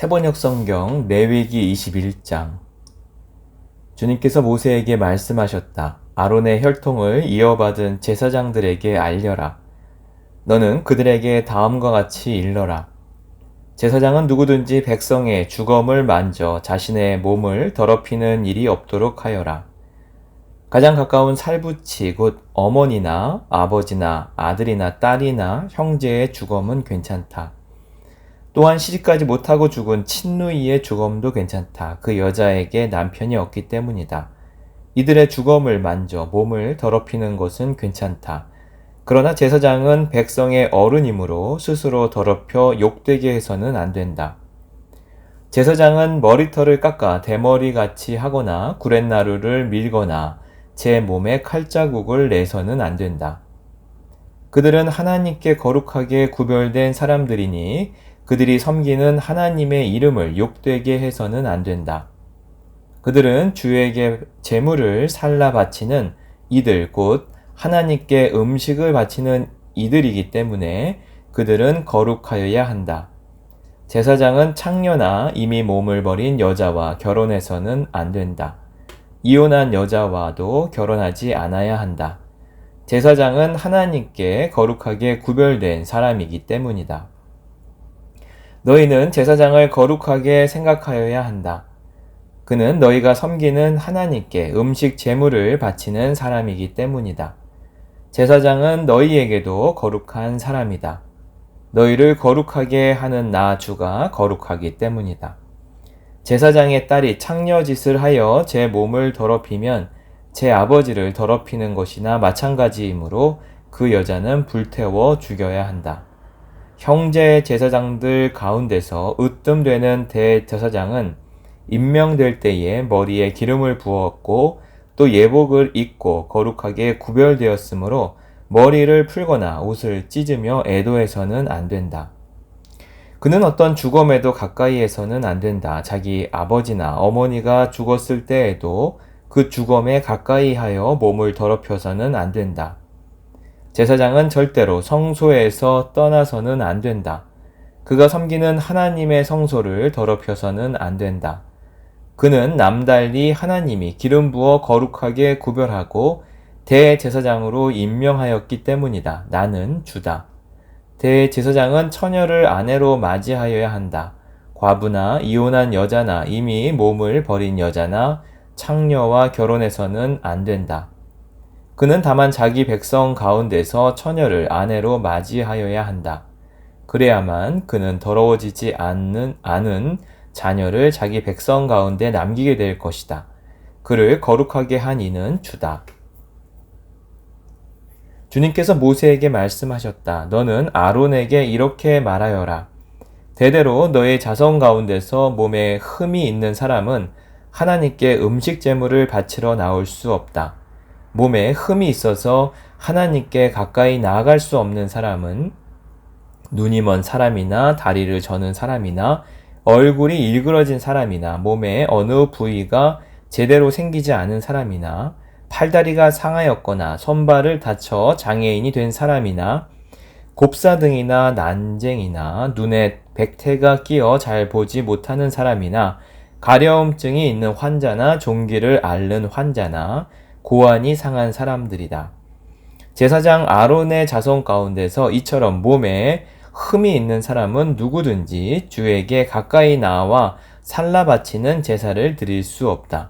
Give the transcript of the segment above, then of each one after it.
세번역 성경 레위기 21장. 주님께서 모세에게 말씀하셨다. 아론의 혈통을 이어받은 제사장들에게 알려라. 너는 그들에게 다음과 같이 일러라. 제사장은 누구든지 백성의 주검을 만져 자신의 몸을 더럽히는 일이 없도록 하여라. 가장 가까운 살붙이 곧 어머니나 아버지나 아들이나 딸이나 형제의 주검은 괜찮다. 또한 시집가지 못하고 죽은 친누이의 주검도 괜찮다. 그 여자에게 남편이 없기 때문이다. 이들의 주검을 만져 몸을 더럽히는 것은 괜찮다. 그러나 제사장은 백성의 어른이므로 스스로 더럽혀 욕되게 해서는 안 된다. 제사장은 머리털을 깎아 대머리같이 하거나 구렛나루를 밀거나 제 몸에 칼자국을 내서는 안 된다. 그들은 하나님께 거룩하게 구별된 사람들이니 그들이 섬기는 하나님의 이름을 욕되게 해서는 안 된다. 그들은 주에게 제물을 살라 바치는 이들 곧 하나님께 음식을 바치는 이들이기 때문에 그들은 거룩하여야 한다. 제사장은 창녀나 이미 몸을 버린 여자와 결혼해서는 안 된다. 이혼한 여자와도 결혼하지 않아야 한다. 제사장은 하나님께 거룩하게 구별된 사람이기 때문이다. 너희는 제사장을 거룩하게 생각하여야 한다. 그는 너희가 섬기는 하나님께 음식 제물을 바치는 사람이기 때문이다. 제사장은 너희에게도 거룩한 사람이다. 너희를 거룩하게 하는 나 주가 거룩하기 때문이다. 제사장의 딸이 창녀짓을 하여 제 몸을 더럽히면 제 아버지를 더럽히는 것이나 마찬가지이므로 그 여자는 불태워 죽여야 한다. 형제 제사장들 가운데서 으뜸되는 대제사장은 임명될 때에 머리에 기름을 부었고 또 예복을 입고 거룩하게 구별되었으므로 머리를 풀거나 옷을 찢으며 애도해서는 안 된다. 그는 어떤 주검에도 가까이해서는 안 된다. 자기 아버지나 어머니가 죽었을 때에도 그 주검에 가까이하여 몸을 더럽혀서는 안 된다. 제사장은 절대로 성소에서 떠나서는 안 된다. 그가 섬기는 하나님의 성소를 더럽혀서는 안 된다. 그는 남달리 하나님이 기름 부어 거룩하게 구별하고 대제사장으로 임명하였기 때문이다. 나는 주다. 대제사장은 처녀를 아내로 맞이하여야 한다. 과부나 이혼한 여자나 이미 몸을 버린 여자나 창녀와 결혼해서는 안 된다. 그는 다만 자기 백성 가운데서 처녀를 아내로 맞이하여야 한다. 그래야만 그는 더러워지지 않은 자녀를 자기 백성 가운데 남기게 될 것이다. 그를 거룩하게 한 이는 주다. 주님께서 모세에게 말씀하셨다. 너는 아론에게 이렇게 말하여라. 대대로 너의 자손 가운데서 몸에 흠이 있는 사람은 하나님께 음식 제물을 바치러 나올 수 없다. 몸에 흠이 있어서 하나님께 가까이 나아갈 수 없는 사람은 눈이 먼 사람이나 다리를 저는 사람이나 얼굴이 일그러진 사람이나 몸의 어느 부위가 제대로 생기지 않은 사람이나 팔다리가 상하였거나 손발을 다쳐 장애인이 된 사람이나 곱사등이나 난쟁이나 눈에 백태가 끼어 잘 보지 못하는 사람이나 가려움증이 있는 환자나 종기를 앓는 환자나 고환이 상한 사람들이다. 제사장 아론의 자손 가운데서 이처럼 몸에 흠이 있는 사람은 누구든지 주에게 가까이 나와 살라 바치는 제사를 드릴 수 없다.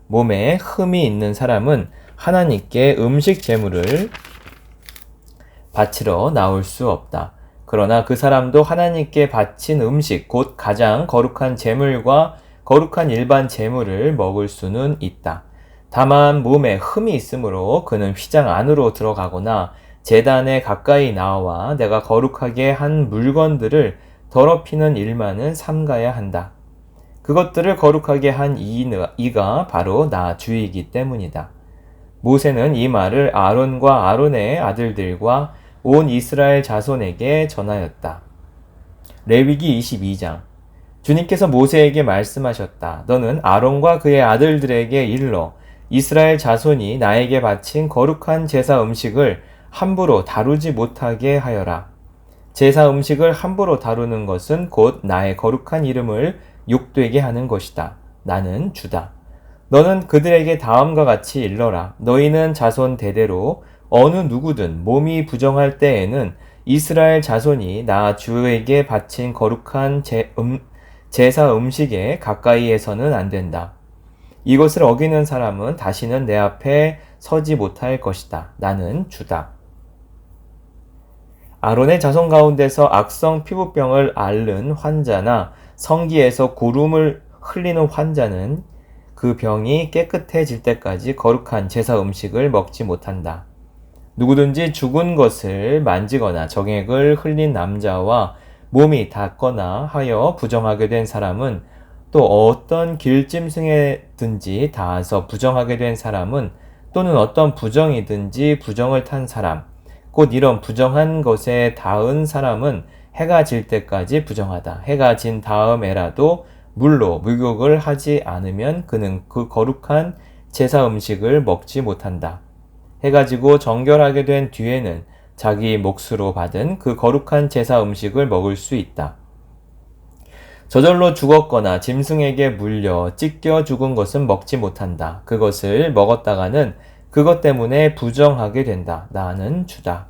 몸에 흠이 있는 사람은 하나님께 음식 제물을 바치러 나올 수 없다. 그러나 그 사람도 하나님께 바친 음식 곧 가장 거룩한 제물과 거룩한 일반 제물을 먹을 수는 있다. 다만 몸에 흠이 있으므로 그는 휘장 안으로 들어가거나 제단에 가까이 나와 내가 거룩하게 한 물건들을 더럽히는 일만은 삼가야 한다. 그것들을 거룩하게 한 이가 바로 나 주이기 때문이다. 모세는 이 말을 아론과 아론의 아들들과 온 이스라엘 자손에게 전하였다. 레위기 22장. 주님께서 모세에게 말씀하셨다. 너는 아론과 그의 아들들에게 일러 이스라엘 자손이 나에게 바친 거룩한 제사 음식을 함부로 다루지 못하게 하여라. 제사 음식을 함부로 다루는 것은 곧 나의 거룩한 이름을 욕되게 하는 것이다. 나는 주다. 너는 그들에게 다음과 같이 일러라. 너희는 자손 대대로 어느 누구든 몸이 부정할 때에는 이스라엘 자손이 나 주에게 바친 거룩한 제사 음식에 가까이에서는 안 된다. 이것을 어기는 사람은 다시는 내 앞에 서지 못할 것이다. 나는 주다. 아론의 자손 가운데서 악성 피부병을 앓는 환자나 성기에서 고름을 흘리는 환자는 그 병이 깨끗해질 때까지 거룩한 제사 음식을 먹지 못한다. 누구든지 죽은 것을 만지거나 정액을 흘린 남자와 몸이 닿거나 하여 부정하게 된 사람은 또 어떤 길짐승에든지 닿아서 부정하게 된 사람은 또는 어떤 부정이든지 부정을 탄 사람, 곧 이런 부정한 것에 닿은 사람은 해가 질 때까지 부정하다. 해가 진 다음에라도 물로 목욕을 하지 않으면 그는 그 거룩한 제사 음식을 먹지 못한다. 해가 지고 정결하게 된 뒤에는 자기 몫으로 받은 그 거룩한 제사 음식을 먹을 수 있다. 저절로 죽었거나 짐승에게 물려 찢겨 죽은 것은 먹지 못한다. 그것을 먹었다가는 그것 때문에 부정하게 된다. 나는 주다.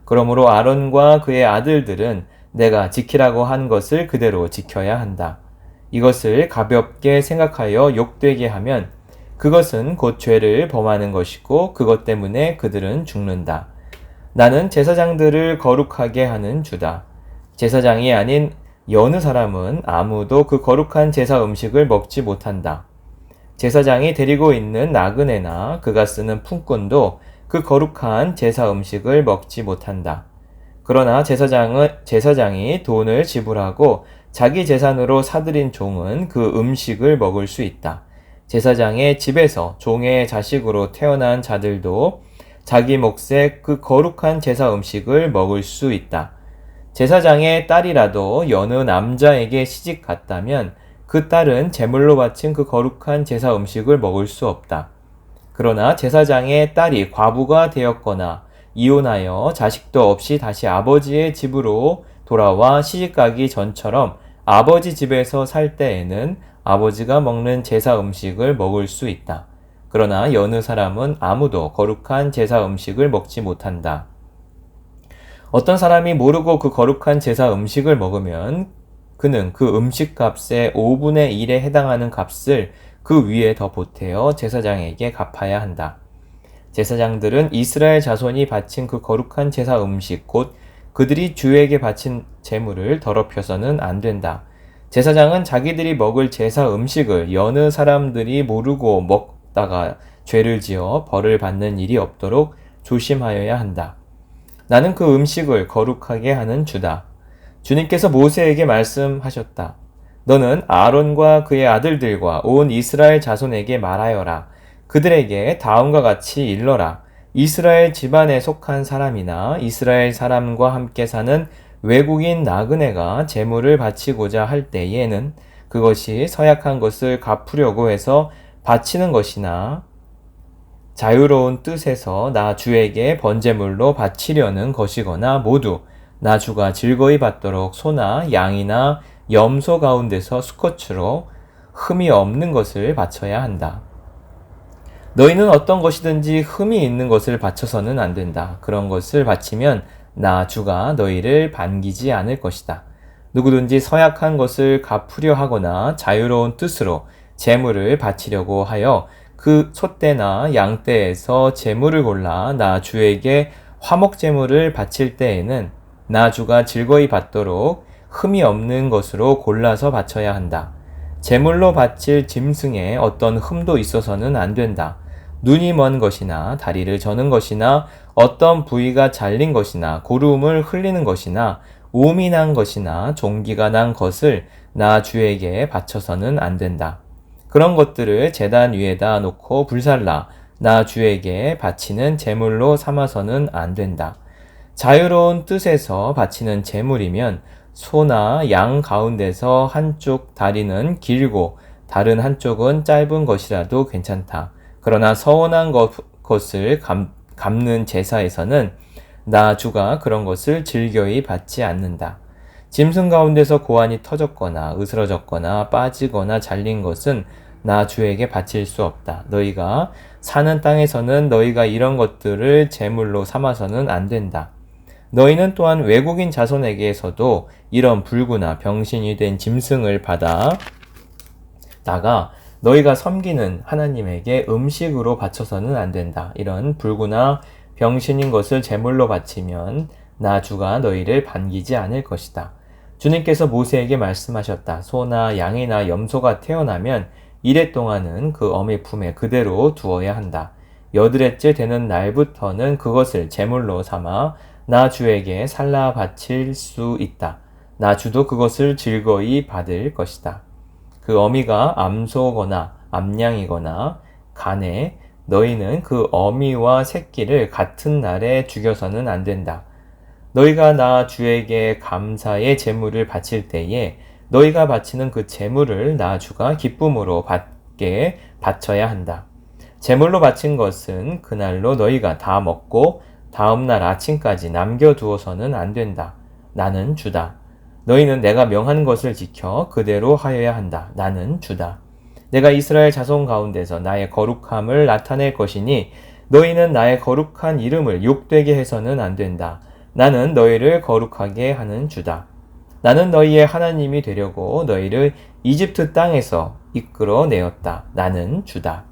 그러므로 아론과 그의 아들들은 내가 지키라고 한 것을 그대로 지켜야 한다. 이것을 가볍게 생각하여 욕되게 하면 그것은 곧 죄를 범하는 것이고 그것 때문에 그들은 죽는다. 나는 제사장들을 거룩하게 하는 주다. 제사장이 아닌 여느 사람은 아무도 그 거룩한 제사 음식을 먹지 못한다. 제사장이 데리고 있는 나그네나 그가 쓰는 품꾼도 그 거룩한 제사 음식을 먹지 못한다. 그러나 제사장이 돈을 지불하고 자기 재산으로 사들인 종은 그 음식을 먹을 수 있다. 제사장의 집에서 종의 자식으로 태어난 자들도 자기 몫의 그 거룩한 제사 음식을 먹을 수 있다. 제사장의 딸이라도 여느 남자에게 시집 갔다면 그 딸은 제물로 바친 그 거룩한 제사 음식을 먹을 수 없다. 그러나 제사장의 딸이 과부가 되었거나 이혼하여 자식도 없이 다시 아버지의 집으로 돌아와 시집가기 전처럼 아버지 집에서 살 때에는 아버지가 먹는 제사 음식을 먹을 수 있다. 그러나 여느 사람은 아무도 거룩한 제사 음식을 먹지 못한다. 어떤 사람이 모르고 그 거룩한 제사 음식을 먹으면 그는 그 음식값의 5분의 1에 해당하는 값을 그 위에 더 보태어 제사장에게 갚아야 한다. 제사장들은 이스라엘 자손이 바친 그 거룩한 제사 음식 곧 그들이 주에게 바친 제물을 더럽혀서는 안 된다. 제사장은 자기들이 먹을 제사 음식을 여느 사람들이 모르고 먹다가 죄를 지어 벌을 받는 일이 없도록 조심하여야 한다. 나는 그 음식을 거룩하게 하는 주다. 주님께서 모세에게 말씀하셨다. 너는 아론과 그의 아들들과 온 이스라엘 자손에게 말하여라. 그들에게 다음과 같이 일러라. 이스라엘 집안에 속한 사람이나 이스라엘 사람과 함께 사는 외국인 나그네가 제물을 바치고자 할 때에는 그것이 서약한 것을 갚으려고 해서 바치는 것이나 자유로운 뜻에서 나 주에게 번제물로 바치려는 것이거나 모두 나 주가 즐거이 받도록 소나 양이나 염소 가운데서 수컷으로 흠이 없는 것을 바쳐야 한다. 너희는 어떤 것이든지 흠이 있는 것을 바쳐서는 안 된다. 그런 것을 바치면 나 주가 너희를 반기지 않을 것이다. 누구든지 서약한 것을 갚으려 하거나 자유로운 뜻으로 제물을 바치려고 하여 그 소떼나 양떼에서 제물을 골라 나 주에게 화목 제물을 바칠 때에는 나 주가 즐거이 받도록 흠이 없는 것으로 골라서 바쳐야 한다. 제물로 바칠 짐승에 어떤 흠도 있어서는 안 된다. 눈이 먼 것이나 다리를 저는 것이나 어떤 부위가 잘린 것이나 고름을 흘리는 것이나 오미 난 것이나 종기가 난 것을 나 주에게 바쳐서는 안 된다. 그런 것들을 제단 위에다 놓고 불살라 나 주에게 바치는 제물로 삼아서는 안 된다. 자유로운 뜻에서 바치는 제물이면 소나 양 가운데서 한쪽 다리는 길고 다른 한쪽은 짧은 것이라도 괜찮다. 그러나 서운한 것을 갚는 제사에서는 나 주가 그런 것을 즐겨이 받지 않는다. 짐승 가운데서 고환이 터졌거나 으스러졌거나 빠지거나 잘린 것은 나 주에게 바칠 수 없다. 너희가 사는 땅에서는 너희가 이런 것들을 제물로 삼아서는 안 된다. 너희는 또한 외국인 자손에게서도 이런 불구나 병신이 된 짐승을 받아 다가 너희가 섬기는 하나님에게 음식으로 바쳐서는 안 된다. 이런 불구나 병신인 것을 제물로 바치면 나 주가 너희를 반기지 않을 것이다. 주님께서 모세에게 말씀하셨다. 소나 양이나 염소가 태어나면 이래 동안은 그 어미 품에 그대로 두어야 한다. 여드렛째 되는 날부터는 그것을 제물로 삼아 나 주에게 살라 바칠 수 있다. 나 주도 그것을 즐거이 받을 것이다. 그 어미가 암소거나 암양이거나 가네 너희는 그 어미와 새끼를 같은 날에 죽여서는 안 된다. 너희가 나 주에게 감사의 제물을 바칠 때에 너희가 바치는 그 제물을 나 주가 기쁨으로 받게 바쳐야 한다. 제물로 바친 것은 그날로 너희가 다 먹고 다음날 아침까지 남겨두어서는 안 된다. 나는 주다. 너희는 내가 명한 것을 지켜 그대로 하여야 한다. 나는 주다. 내가 이스라엘 자손 가운데서 나의 거룩함을 나타낼 것이니 너희는 나의 거룩한 이름을 욕되게 해서는 안 된다. 나는 너희를 거룩하게 하는 주다. 나는 너희의 하나님이 되려고 너희를 이집트 땅에서 이끌어내었다. 나는 주다.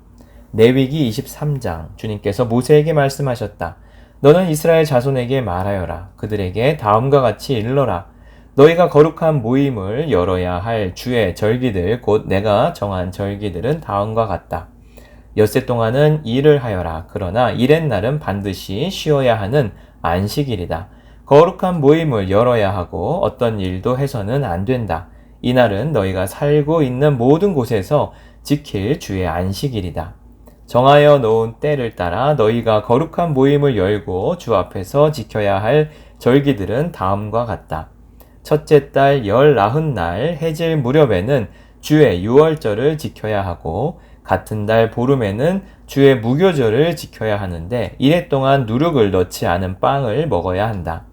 레위기 23장 주님께서 모세에게 말씀하셨다. 너는 이스라엘 자손에게 말하여라. 그들에게 다음과 같이 일러라. 너희가 거룩한 모임을 열어야 할 주의 절기들 곧 내가 정한 절기들은 다음과 같다. 엿새 동안은 일을 하여라. 그러나 일의 날은 반드시 쉬어야 하는 안식일이다. 거룩한 모임을 열어야 하고 어떤 일도 해서는 안 된다. 이날은 너희가 살고 있는 모든 곳에서 지킬 주의 안식일이다. 정하여 놓은 때를 따라 너희가 거룩한 모임을 열고 주 앞에서 지켜야 할 절기들은 다음과 같다. 첫째 달 열 나흔 날 해질 무렵에는 주의 유월절을 지켜야 하고 같은 달 보름에는 주의 무교절을 지켜야 하는데 이래 동안 누룩을 넣지 않은 빵을 먹어야 한다.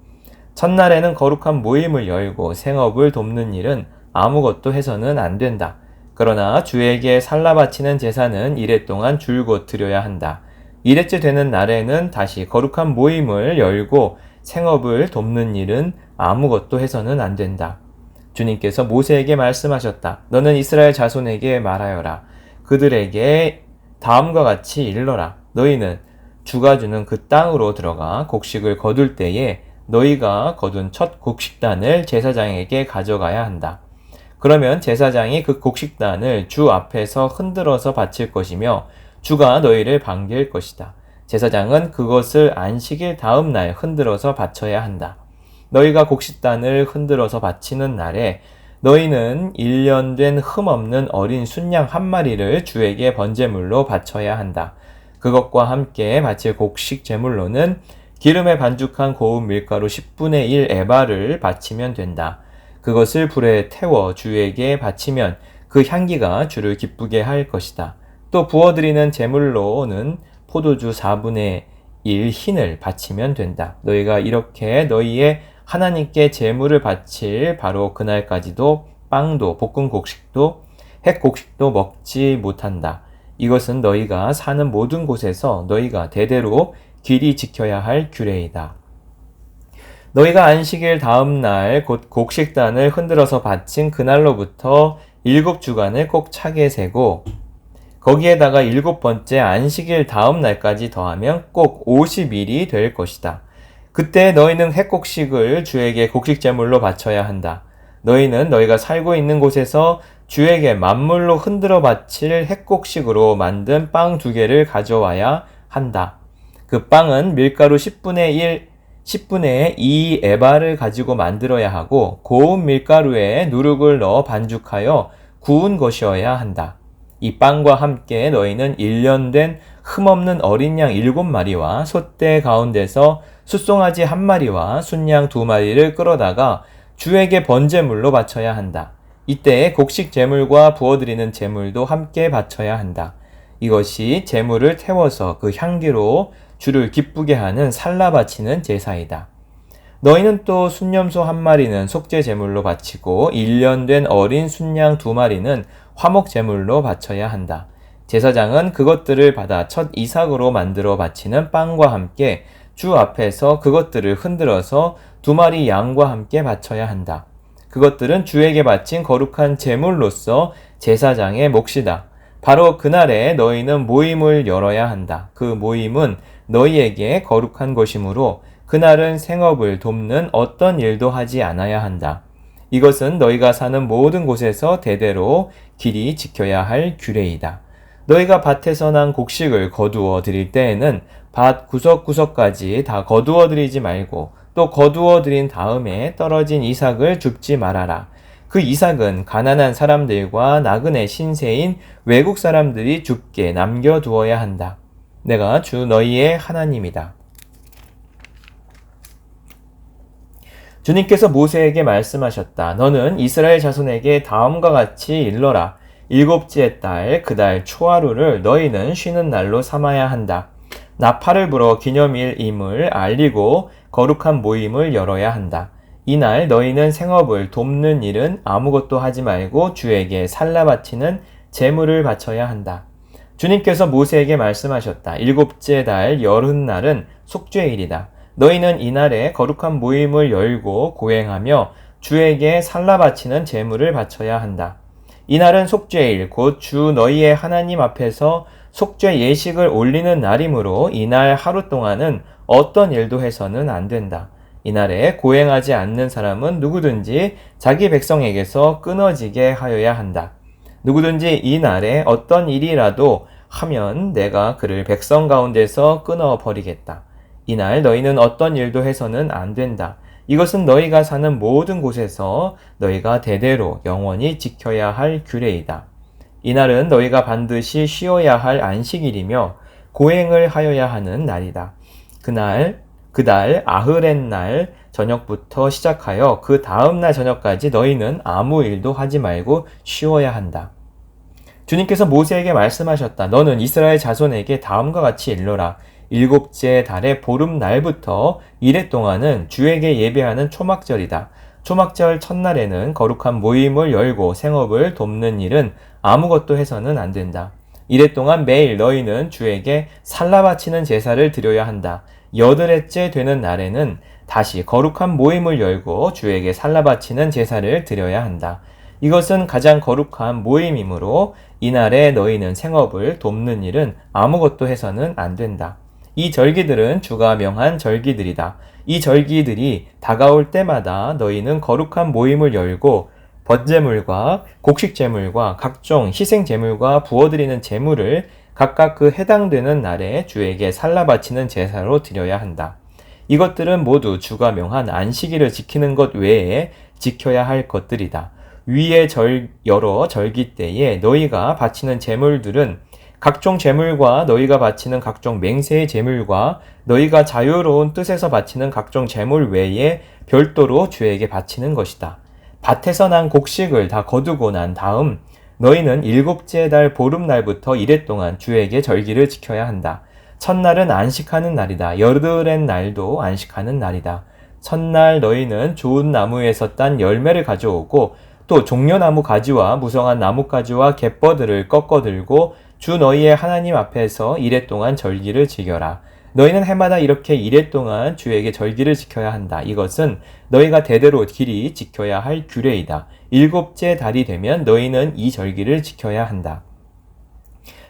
첫날에는 거룩한 모임을 열고 생업을 돕는 일은 아무것도 해서는 안 된다. 그러나 주에게 살라 바치는 제사는 이래 동안 줄곧 드려야 한다. 이래째 되는 날에는 다시 거룩한 모임을 열고 생업을 돕는 일은 아무것도 해서는 안 된다. 주님께서 모세에게 말씀하셨다. 너는 이스라엘 자손에게 말하여라. 그들에게 다음과 같이 일러라. 너희는 주가 주는 그 땅으로 들어가 곡식을 거둘 때에 너희가 거둔 첫 곡식단을 제사장에게 가져가야 한다. 그러면 제사장이 그 곡식단을 주 앞에서 흔들어서 바칠 것이며 주가 너희를 반길 것이다. 제사장은 그것을 안식일 다음 날 흔들어서 바쳐야 한다. 너희가 곡식단을 흔들어서 바치는 날에 너희는 1년 된 흠없는 어린 순양 한 마리를 주에게 번제물로 바쳐야 한다. 그것과 함께 바칠 곡식 제물로는 기름에 반죽한 고운 밀가루 10분의 1 에바를 바치면 된다. 그것을 불에 태워 주에게 바치면 그 향기가 주를 기쁘게 할 것이다. 또 부어드리는 제물로는 포도주 4분의 1 흰을 바치면 된다. 너희가 이렇게 너희의 하나님께 제물을 바칠 바로 그날까지도 빵도 볶은 곡식도 햇 곡식도 먹지 못한다. 이것은 너희가 사는 모든 곳에서 너희가 대대로 길이 지켜야 할 규례이다. 너희가 안식일 다음 날 곧 곡식단을 흔들어서 바친 그날로부터 7주간을 꼭 차게 세고 거기에다가 7번째 안식일 다음 날까지 더하면 꼭 50일이 될 것이다. 그때 너희는 햇곡식을 주에게 곡식제물로 바쳐야 한다. 너희는 너희가 살고 있는 곳에서 주에게 만물로 흔들어 바칠 햇곡식으로 만든 빵 2개를 가져와야 한다. 그 빵은 밀가루 10분의 2 에바를 가지고 만들어야 하고 고운 밀가루에 누룩을 넣어 반죽하여 구운 것이어야 한다. 이 빵과 함께 너희는 1년 된 흠없는 어린 양 7마리와 솥대 가운데서 숫송아지 1마리와 순양 2마리를 끌어다가 주에게 번제물로 바쳐야 한다. 이때 곡식 제물과 부어드리는 제물도 함께 바쳐야 한다. 이것이 제물을 태워서 그 향기로 주를 기쁘게 하는 살라 바치는 제사이다. 너희는 또 순염소 한 마리는 속죄 제물로 바치고 1년 된 어린 순양 2마리는 화목 제물로 바쳐야 한다. 제사장은 그것들을 받아 첫 이삭으로 만들어 바치는 빵과 함께 주 앞에서 그것들을 흔들어서 2마리 양과 함께 바쳐야 한다. 그것들은 주에게 바친 거룩한 제물로서 제사장의 몫이다. 바로 그날에 너희는 모임을 열어야 한다. 그 모임은 너희에게 거룩한 것이므로 그날은 생업을 돕는 어떤 일도 하지 않아야 한다. 이것은 너희가 사는 모든 곳에서 대대로 길이 지켜야 할 규례이다. 너희가 밭에서 난 곡식을 거두어 드릴 때에는 밭 구석구석까지 다 거두어 드리지 말고 또 거두어 드린 다음에 떨어진 이삭을 줍지 말아라. 그 이삭은 가난한 사람들과 나그네 신세인 외국 사람들이 줍게 남겨두어야 한다. 내가 주 너희의 하나님이다. 주님께서 모세에게 말씀하셨다. 너는 이스라엘 자손에게 다음과 같이 일러라. 7째 달 그 달 초하루를 너희는 쉬는 날로 삼아야 한다. 나팔을 불어 기념일임을 알리고 거룩한 모임을 열어야 한다. 이날 너희는 생업을 돕는 일은 아무것도 하지 말고 주에게 살라 바치는 제물을 바쳐야 한다. 주님께서 모세에게 말씀하셨다. 7째 달 열흔날은 속죄일이다. 너희는 이날에 거룩한 모임을 열고 고행하며 주에게 살라 바치는 제물을 바쳐야 한다. 이날은 속죄일 곧 주 너희의 하나님 앞에서 속죄 예식을 올리는 날이므로 이날 하루 동안은 어떤 일도 해서는 안 된다. 이날에 고행하지 않는 사람은 누구든지 자기 백성에게서 끊어지게 하여야 한다. 누구든지 이날에 어떤 일이라도 하면 내가 그를 백성 가운데서 끊어버리겠다. 이날 너희는 어떤 일도 해서는 안 된다. 이것은 너희가 사는 모든 곳에서 너희가 대대로 영원히 지켜야 할 규례이다. 이날은 너희가 반드시 쉬어야 할 안식일이며 고행을 하여야 하는 날이다. 그달 아흐렛날 저녁부터 시작하여 그 다음날 저녁까지 너희는 아무 일도 하지 말고 쉬어야 한다. 주님께서 모세에게 말씀하셨다. 너는 이스라엘 자손에게 다음과 같이 일러라. 7째 달의 보름날부터 이래 동안은 주에게 예배하는 초막절이다. 초막절 첫날에는 거룩한 모임을 열고 생업을 돕는 일은 아무것도 해서는 안 된다. 이래 동안 매일 너희는 주에게 살라 바치는 제사를 드려야 한다. 8회째 되는 날에는 다시 거룩한 모임을 열고 주에게 살라 바치는 제사를 드려야 한다. 이것은 가장 거룩한 모임이므로 이날에 너희는 생업을 돕는 일은 아무것도 해서는 안 된다. 이 절기들은 주가 명한 절기들이다. 이 절기들이 다가올 때마다 너희는 거룩한 모임을 열고 번제물과 곡식제물과 각종 희생제물과 부어드리는 제물을 각각 그 해당되는 날에 주에게 살라 바치는 제사로 드려야 한다. 이것들은 모두 주가 명한 안식일을 지키는 것 외에 지켜야 할 것들이다. 위의 여러 절기 때에 너희가 바치는 제물들은 각종 제물과 너희가 바치는 각종 맹세의 제물과 너희가 자유로운 뜻에서 바치는 각종 제물 외에 별도로 주에게 바치는 것이다. 밭에서 난 곡식을 다 거두고 난 다음 너희는 7째 달 보름날부터 이래 동안 주에게 절기를 지켜야 한다. 첫날은 안식하는 날이다. 열흘의 날도 안식하는 날이다. 첫날 너희는 좋은 나무에서 딴 열매를 가져오고 또 종려나무 가지와 무성한 나뭇가지와 갯버들을 꺾어 들고 주 너희의 하나님 앞에서 이래 동안 절기를 지켜라. 너희는 해마다 이렇게 이래 동안 주에게 절기를 지켜야 한다. 이것은 너희가 대대로 길이 지켜야 할 규례이다. 7째 달이 되면 너희는 이 절기를 지켜야 한다.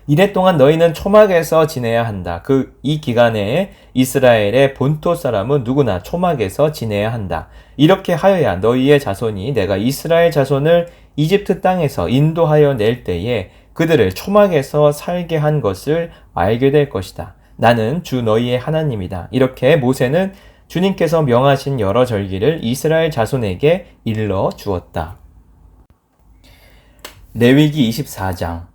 이래 동안 너희는 초막에서 지내야 한다. 이 기간에 이스라엘의 본토 사람은 누구나 초막에서 지내야 한다. 이렇게 하여야 너희의 자손이 내가 이스라엘 자손을 이집트 땅에서 인도하여 낼 때에 그들을 초막에서 살게 한 것을 알게 될 것이다. 나는 주 너희의 하나님이다. 이렇게 모세는 주님께서 명하신 여러 절기를 이스라엘 자손에게 일러 주었다. 레위기 24장.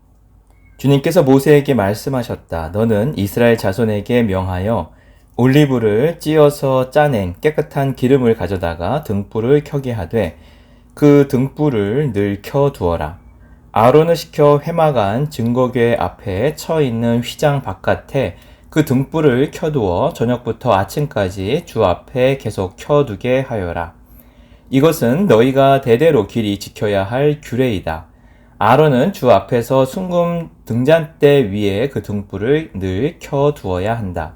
주님께서 모세에게 말씀하셨다. 너는 이스라엘 자손에게 명하여 올리브를 찧어서 짜낸 깨끗한 기름을 가져다가 등불을 켜게 하되 그 등불을 늘 켜두어라. 아론을 시켜 회막안 증거궤 앞에 쳐 있는 휘장 바깥에 그 등불을 켜두어 저녁부터 아침까지 주 앞에 계속 켜두게 하여라. 이것은 너희가 대대로 길이 지켜야 할 규례이다. 아론은 주 앞에서 순금 등잔대 위에 그 등불을 늘 켜두어야 한다.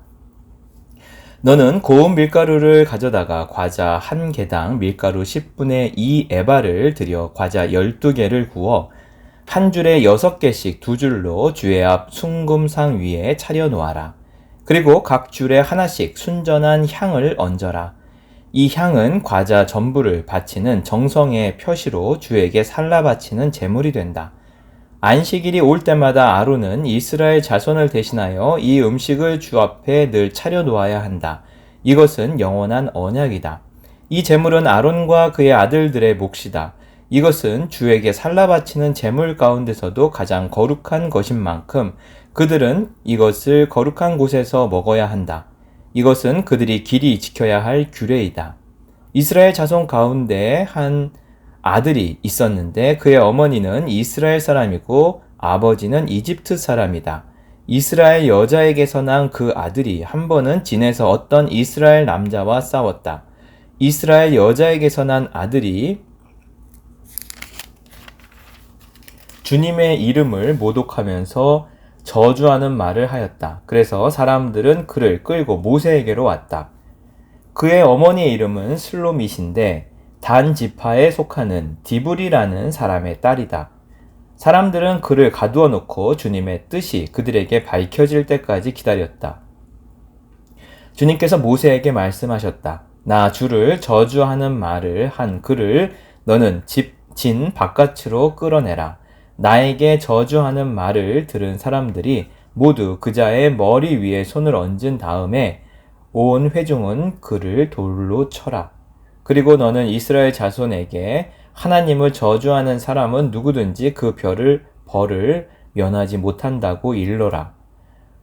너는 고운 밀가루를 가져다가 과자 한 개당 밀가루 10분의 2 에바를 들여 과자 12개를 구워 한 줄에 6개씩 두 줄로 주의 앞 순금상 위에 차려 놓아라. 그리고 각 줄에 하나씩 순전한 향을 얹어라. 이 향은 과자 전부를 바치는 정성의 표시로 주에게 살라 바치는 제물이 된다. 안식일이 올 때마다 아론은 이스라엘 자손을 대신하여 이 음식을 주 앞에 늘 차려 놓아야 한다. 이것은 영원한 언약이다. 이 제물은 아론과 그의 아들들의 몫이다. 이것은 주에게 살라 바치는 제물 가운데서도 가장 거룩한 것인 만큼 그들은 이것을 거룩한 곳에서 먹어야 한다. 이것은 그들이 길이 지켜야 할 규례이다. 이스라엘 자손 가운데 한 아들이 있었는데 그의 어머니는 이스라엘 사람이고 아버지는 이집트 사람이다. 이스라엘 여자에게서 난 그 아들이 한 번은 진에서 어떤 이스라엘 남자와 싸웠다. 이스라엘 여자에게서 난 아들이 주님의 이름을 모독하면서 저주하는 말을 하였다. 그래서 사람들은 그를 끌고 모세에게로 왔다. 그의 어머니의 이름은 슬로밋인데 단 지파에 속하는 디브리라는 사람의 딸이다. 사람들은 그를 가두어 놓고 주님의 뜻이 그들에게 밝혀질 때까지 기다렸다. 주님께서 모세에게 말씀하셨다. 나 주를 저주하는 말을 한 그를 너는 진 바깥으로 끌어내라. 나에게 저주하는 말을 들은 사람들이 모두 그자의 머리 위에 손을 얹은 다음에 온 회중은 그를 돌로 쳐라. 그리고 너는 이스라엘 자손에게 하나님을 저주하는 사람은 누구든지 그 벌을 면하지 못한다고 일러라.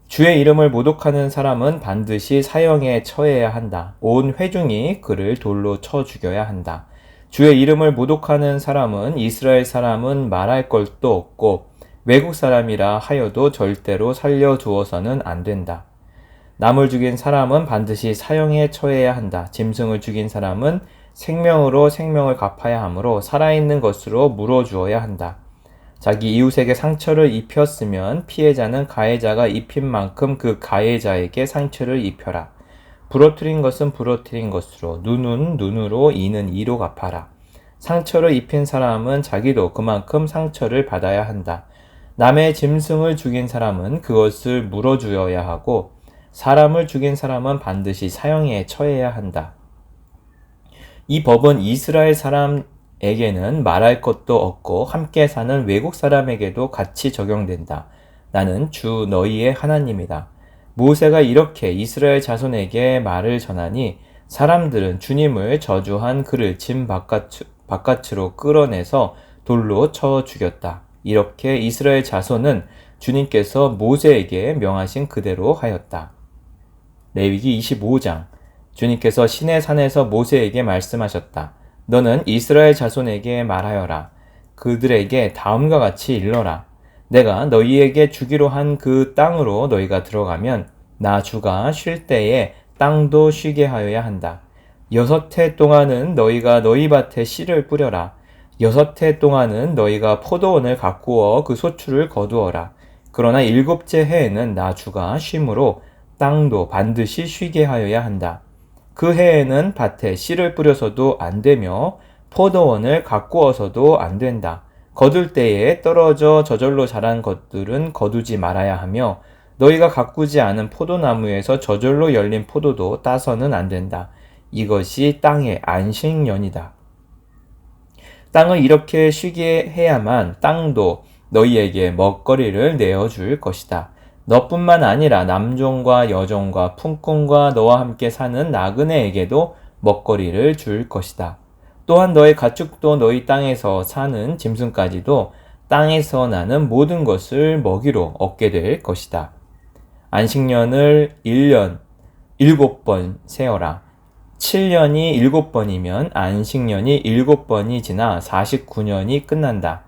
주의 이름을 모독하는 사람은 반드시 사형에 처해야 한다. 온 회중이 그를 돌로 쳐 죽여야 한다. 주의 이름을 모독하는 사람은 이스라엘 사람은 말할 것도 없고 외국 사람이라 하여도 절대로 살려두어서는 안 된다. 남을 죽인 사람은 반드시 사형에 처해야 한다. 짐승을 죽인 사람은 생명으로 생명을 갚아야 하므로 살아있는 것으로 물어주어야 한다. 자기 이웃에게 상처를 입혔으면 피해자는 가해자가 입힌 만큼 그 가해자에게 상처를 입혀라. 부러뜨린 것은 부러뜨린 것으로, 눈은 눈으로, 이는 이로 갚아라. 상처를 입힌 사람은 자기도 그만큼 상처를 받아야 한다. 남의 짐승을 죽인 사람은 그것을 물어주어야 하고 사람을 죽인 사람은 반드시 사형에 처해야 한다. 이 법은 이스라엘 사람에게는 말할 것도 없고 함께 사는 외국 사람에게도 같이 적용된다. 나는 주 너희의 하나님이다. 모세가 이렇게 이스라엘 자손에게 말을 전하니 사람들은 주님을 저주한 그를 진 바깥으로 끌어내서 돌로 쳐 죽였다. 이렇게 이스라엘 자손은 주님께서 모세에게 명하신 그대로 하였다. 레위기 25장. 주님께서 시내산에서 모세에게 말씀하셨다. 너는 이스라엘 자손에게 말하여라. 그들에게 다음과 같이 일러라. 내가 너희에게 주기로 한 그 땅으로 너희가 들어가면 나 주가 쉴 때에 땅도 쉬게 하여야 한다. 6해 동안은 너희가 너희 밭에 씨를 뿌려라. 6해 동안은 너희가 포도원을 가꾸어 그 소출을 거두어라. 그러나 7째 해에는 나 주가 쉼으로 땅도 반드시 쉬게 하여야 한다. 그 해에는 밭에 씨를 뿌려서도 안 되며 포도원을 가꾸어서도 안 된다. 거둘 때에 떨어져 저절로 자란 것들은 거두지 말아야 하며 너희가 가꾸지 않은 포도나무에서 저절로 열린 포도도 따서는 안 된다. 이것이 땅의 안식년이다. 땅을 이렇게 쉬게 해야만 땅도 너희에게 먹거리를 내어줄 것이다. 너뿐만 아니라 남종과 여종과 품꾼과 너와 함께 사는 나그네에게도 먹거리를 줄 것이다. 또한 너의 가축도 너희 땅에서 사는 짐승까지도 땅에서 나는 모든 것을 먹이로 얻게 될 것이다. 안식년을 1년 7번 세어라. 7년이 7번이면 안식년이 7번이 지나 49년이 끝난다.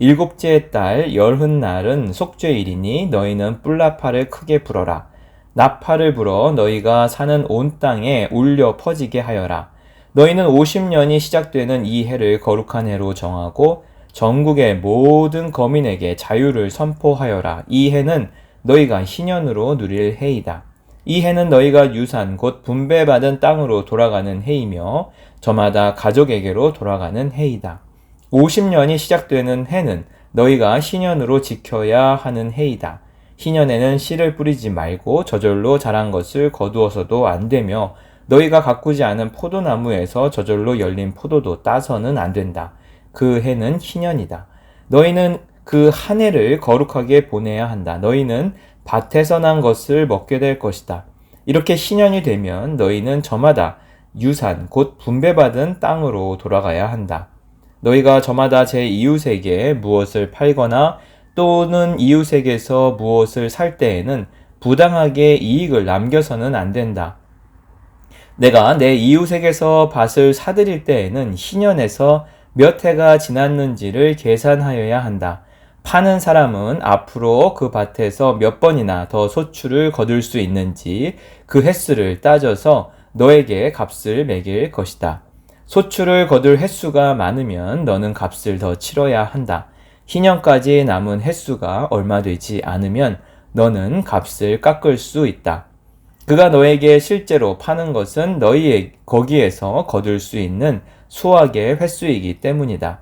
7째 달 열흔날은 속죄일이니 너희는 뿔나팔을 크게 불어라. 나팔을 불어 너희가 사는 온 땅에 울려 퍼지게 하여라. 너희는 50년이 시작되는 이 해를 거룩한 해로 정하고 전국의 모든 거민에게 자유를 선포하여라. 이 해는 너희가 희년으로 누릴 해이다. 이 해는 너희가 유산 곧 분배받은 땅으로 돌아가는 해이며 저마다 가족에게로 돌아가는 해이다. 50년이 시작되는 해는 너희가 희년으로 지켜야 하는 해이다. 희년에는 씨를 뿌리지 말고 저절로 자란 것을 거두어서도 안 되며 너희가 가꾸지 않은 포도나무에서 저절로 열린 포도도 따서는 안 된다. 그 해는 희년이다. 너희는 그 한 해를 거룩하게 보내야 한다. 너희는 밭에서 난 것을 먹게 될 것이다. 이렇게 희년이 되면 너희는 저마다 유산 곧 분배받은 땅으로 돌아가야 한다. 너희가 저마다 제 이웃에게 무엇을 팔거나 또는 이웃에게서 무엇을 살 때에는 부당하게 이익을 남겨서는 안 된다. 내가 내 이웃에게서 밭을 사들일 때에는 희년에서 몇 해가 지났는지를 계산하여야 한다. 파는 사람은 앞으로 그 밭에서 몇 번이나 더 소출을 거둘 수 있는지 그 횟수를 따져서 너에게 값을 매길 것이다. 소출을 거둘 횟수가 많으면 너는 값을 더 치러야 한다. 희년까지 남은 횟수가 얼마 되지 않으면 너는 값을 깎을 수 있다. 그가 너에게 실제로 파는 것은 너희의 거기에서 거둘 수 있는 수확의 횟수이기 때문이다.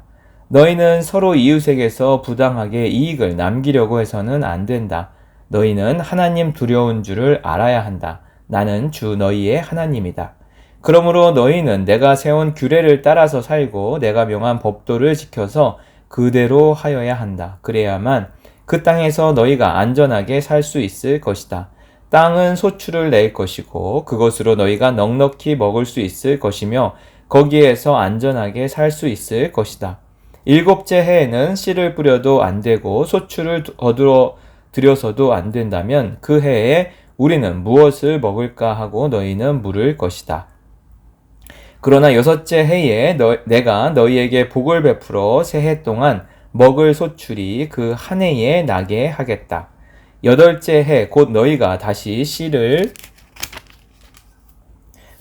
너희는 서로 이웃에게서 부당하게 이익을 남기려고 해서는 안 된다. 너희는 하나님 두려운 줄을 알아야 한다. 나는 주 너희의 하나님이다. 그러므로 너희는 내가 세운 규례를 따라서 살고 내가 명한 법도를 지켜서 그대로 하여야 한다. 그래야만 그 땅에서 너희가 안전하게 살 수 있을 것이다. 땅은 소출을 낼 것이고 그것으로 너희가 넉넉히 먹을 수 있을 것이며 거기에서 안전하게 살 수 있을 것이다. 7째 해에는 씨를 뿌려도 안 되고 소출을 거두어 들여서도 안 된다면 그 해에 우리는 무엇을 먹을까 하고 너희는 물을 것이다. 그러나 6째 해에 내가 너희에게 복을 베풀어 새해 동안 먹을 소출이 그 한 해에 나게 하겠다. 8째 해 곧 너희가 다시 씨를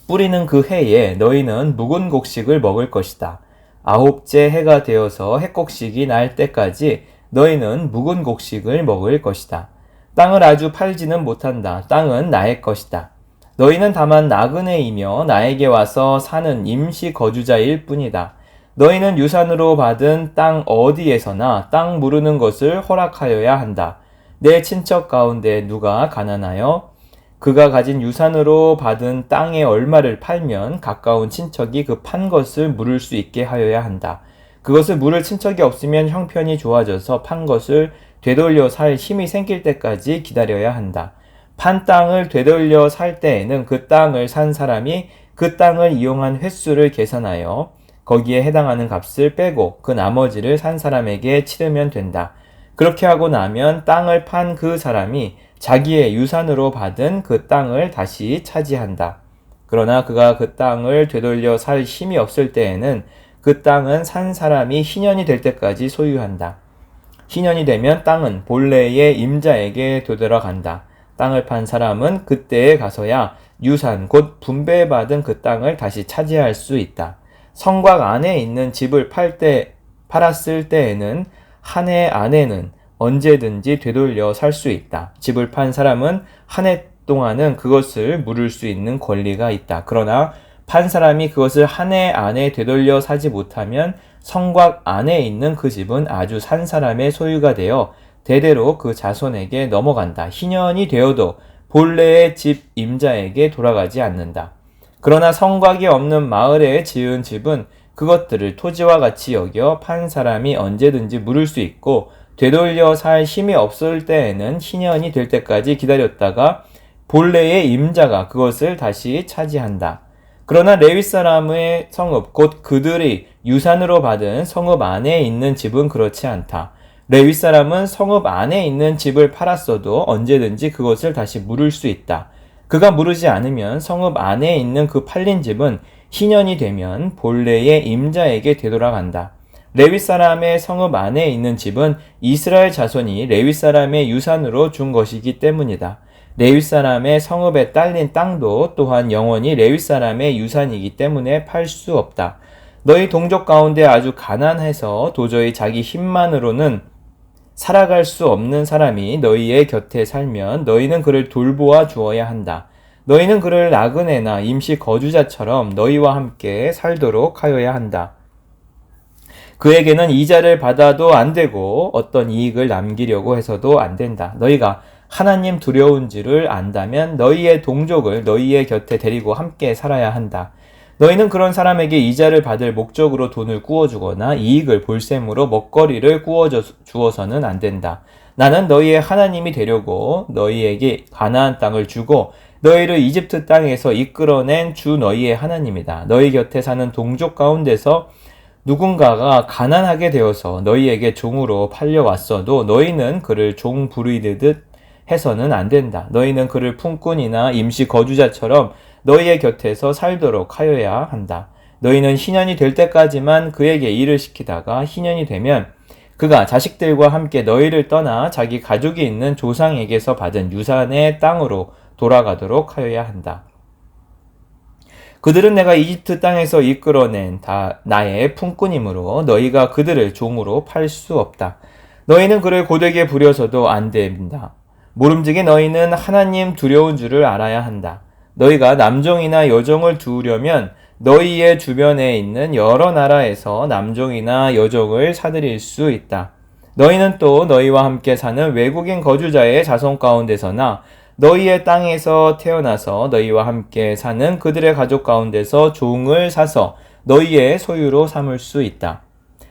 뿌리는 그 해에 너희는 묵은 곡식을 먹을 것이다. 9째 해가 되어서 해곡식이 날 때까지 너희는 묵은 곡식을 먹을 것이다. 땅을 아주 팔지는 못한다. 땅은 나의 것이다. 너희는 다만 나그네이며 나에게 와서 사는 임시 거주자일 뿐이다. 너희는 유산으로 받은 땅 어디에서나 땅 무르는 것을 허락하여야 한다. 내 친척 가운데 누가 가난하여 그가 가진 유산으로 받은 땅의 얼마를 팔면 가까운 친척이 그 판 것을 물을 수 있게 하여야 한다. 그것을 물을 친척이 없으면 형편이 좋아져서 판 것을 되돌려 살 힘이 생길 때까지 기다려야 한다. 판 땅을 되돌려 살 때에는 그 땅을 산 사람이 그 땅을 이용한 횟수를 계산하여 거기에 해당하는 값을 빼고 그 나머지를 산 사람에게 치르면 된다. 그렇게 하고 나면 땅을 판 그 사람이 자기의 유산으로 받은 그 땅을 다시 차지한다. 그러나 그가 그 땅을 되돌려 살 힘이 없을 때에는 그 땅은 산 사람이 희년이 될 때까지 소유한다. 희년이 되면 땅은 본래의 임자에게 되돌아간다. 땅을 판 사람은 그때에 가서야 유산 곧 분배받은 그 땅을 다시 차지할 수 있다. 성곽 안에 있는 집을 팔았을 때에는 한 해 안에는 언제든지 되돌려 살 수 있다. 집을 판 사람은 한 해 동안은 그것을 물을 수 있는 권리가 있다. 그러나 판 사람이 그것을 한 해 안에 되돌려 사지 못하면 성곽 안에 있는 그 집은 아주 산 사람의 소유가 되어 대대로 그 자손에게 넘어간다. 희년이 되어도 본래의 집 임자에게 돌아가지 않는다. 그러나 성곽이 없는 마을에 지은 집은 그것들을 토지와 같이 여겨 판 사람이 언제든지 물을 수 있고 되돌려 살 힘이 없을 때에는 희년이 될 때까지 기다렸다가 본래의 임자가 그것을 다시 차지한다. 그러나 레위 사람의 성읍 곧 그들이 유산으로 받은 성읍 안에 있는 집은 그렇지 않다. 레위 사람은 성읍 안에 있는 집을 팔았어도 언제든지 그것을 다시 물을 수 있다. 그가 물으지 않으면 성읍 안에 있는 그 팔린 집은 희년이 되면 본래의 임자에게 되돌아간다. 레위 사람의 성읍 안에 있는 집은 이스라엘 자손이 레위 사람의 유산으로 준 것이기 때문이다. 레위 사람의 성읍에 딸린 땅도 또한 영원히 레위 사람의 유산이기 때문에 팔 수 없다. 너희 동족 가운데 아주 가난해서 도저히 자기 힘만으로는 살아갈 수 없는 사람이 너희의 곁에 살면 너희는 그를 돌보아 주어야 한다. 너희는 그를 나그네나 임시 거주자처럼 너희와 함께 살도록 하여야 한다. 그에게는 이자를 받아도 안 되고 어떤 이익을 남기려고 해서도 안 된다. 너희가 하나님 두려운 줄을 안다면 너희의 동족을 너희의 곁에 데리고 함께 살아야 한다. 너희는 그런 사람에게 이자를 받을 목적으로 돈을 구워주거나 이익을 볼셈으로 먹거리를 구워주어서는 안 된다. 나는 너희의 하나님이 되려고 너희에게 가나안 땅을 주고 너희를 이집트 땅에서 이끌어낸 주 너희의 하나님이다. 너희 곁에 사는 동족 가운데서 누군가가 가난하게 되어서 너희에게 종으로 팔려왔어도 너희는 그를 종 부리듯 해서는 안 된다. 너희는 그를 품꾼이나 임시 거주자처럼 너희의 곁에서 살도록 하여야 한다. 너희는 희년이 될 때까지만 그에게 일을 시키다가 희년이 되면 그가 자식들과 함께 너희를 떠나 자기 가족이 있는 조상에게서 받은 유산의 땅으로 돌아가도록 하여야 한다. 그들은 내가 이집트 땅에서 이끌어낸 나의 품꾼이므로 너희가 그들을 종으로 팔 수 없다. 너희는 그를 고되게 부려서도 안 된다. 모름지기 너희는 하나님 두려운 줄을 알아야 한다. 너희가 남종이나 여종을 두려면 너희의 주변에 있는 여러 나라에서 남종이나 여종을 사들일 수 있다. 너희는 또 너희와 함께 사는 외국인 거주자의 자손 가운데서나 너희의 땅에서 태어나서 너희와 함께 사는 그들의 가족 가운데서 종을 사서 너희의 소유로 삼을 수 있다.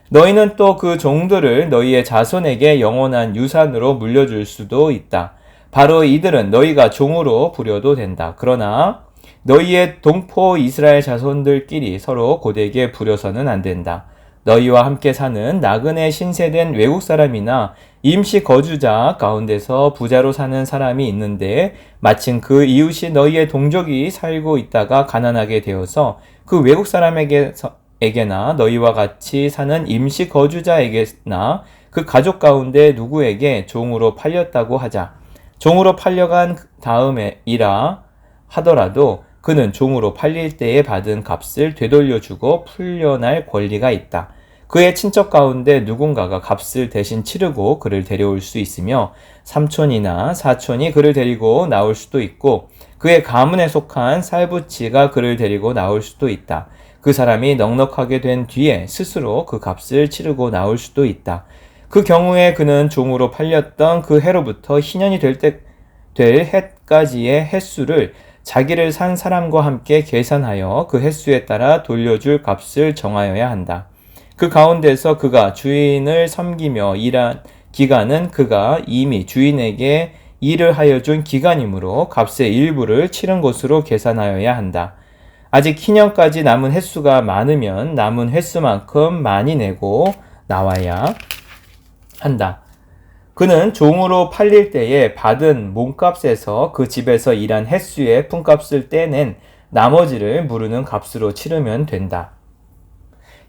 너희는 또 그 종들을 너희의 자손에게 영원한 유산으로 물려줄 수도 있다. 바로 이들은 너희가 종으로 부려도 된다. 그러나 너희의 동포 이스라엘 자손들끼리 서로 고되게 부려서는 안 된다. 너희와 함께 사는 나그네 신세된 외국 사람이나 임시 거주자 가운데서 부자로 사는 사람이 있는데 마침 그 이웃이 너희의 동족이 살고 있다가 가난하게 되어서 그 외국 사람에게나 너희와 같이 사는 임시 거주자에게나 그 가족 가운데 누구에게 종으로 팔렸다고 하자. 종으로 팔려간 다음에이라 하더라도 그는 종으로 팔릴 때에 받은 값을 되돌려주고 풀려날 권리가 있다. 그의 친척 가운데 누군가가 값을 대신 치르고 그를 데려올 수 있으며 삼촌이나 사촌이 그를 데리고 나올 수도 있고 그의 가문에 속한 살부치가 그를 데리고 나올 수도 있다. 그 사람이 넉넉하게 된 뒤에 스스로 그 값을 치르고 나올 수도 있다. 그 경우에 그는 종으로 팔렸던 그 해로부터 희년이 될 해까지의 횟수를 자기를 산 사람과 함께 계산하여 그 횟수에 따라 돌려줄 값을 정하여야 한다. 그 가운데서 그가 주인을 섬기며 일한 기간은 그가 이미 주인에게 일을 하여 준 기간이므로 값의 일부를 치른 것으로 계산하여야 한다. 아직 희년까지 남은 횟수가 많으면 남은 횟수만큼 많이 내고 나와야 한다. 그는 종으로 팔릴 때에 받은 몸값에서 그 집에서 일한 횟수의 품값을 떼낸 나머지를 무르는 값으로 치르면 된다.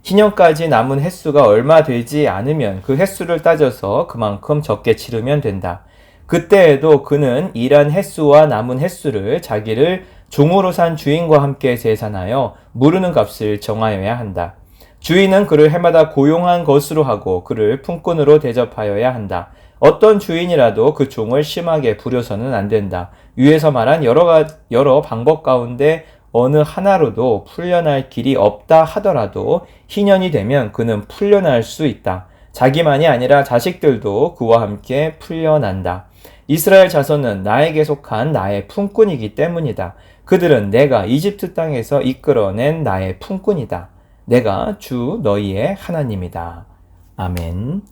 희년까지 남은 횟수가 얼마 되지 않으면 그 횟수를 따져서 그만큼 적게 치르면 된다. 그때에도 그는 일한 횟수와 남은 횟수를 자기를 종으로 산 주인과 함께 계산하여 무르는 값을 정하여야 한다. 주인은 그를 해마다 고용한 것으로 하고 그를 품꾼으로 대접하여야 한다. 어떤 주인이라도 그 종을 심하게 부려서는 안 된다. 위에서 말한 여러 방법 가운데 어느 하나로도 풀려날 길이 없다 하더라도 희년이 되면 그는 풀려날 수 있다. 자기만이 아니라 자식들도 그와 함께 풀려난다. 이스라엘 자손은 나에게 속한 나의 품꾼이기 때문이다. 그들은 내가 이집트 땅에서 이끌어낸 나의 품꾼이다. 내가 주 너희의 하나님이다. 아멘.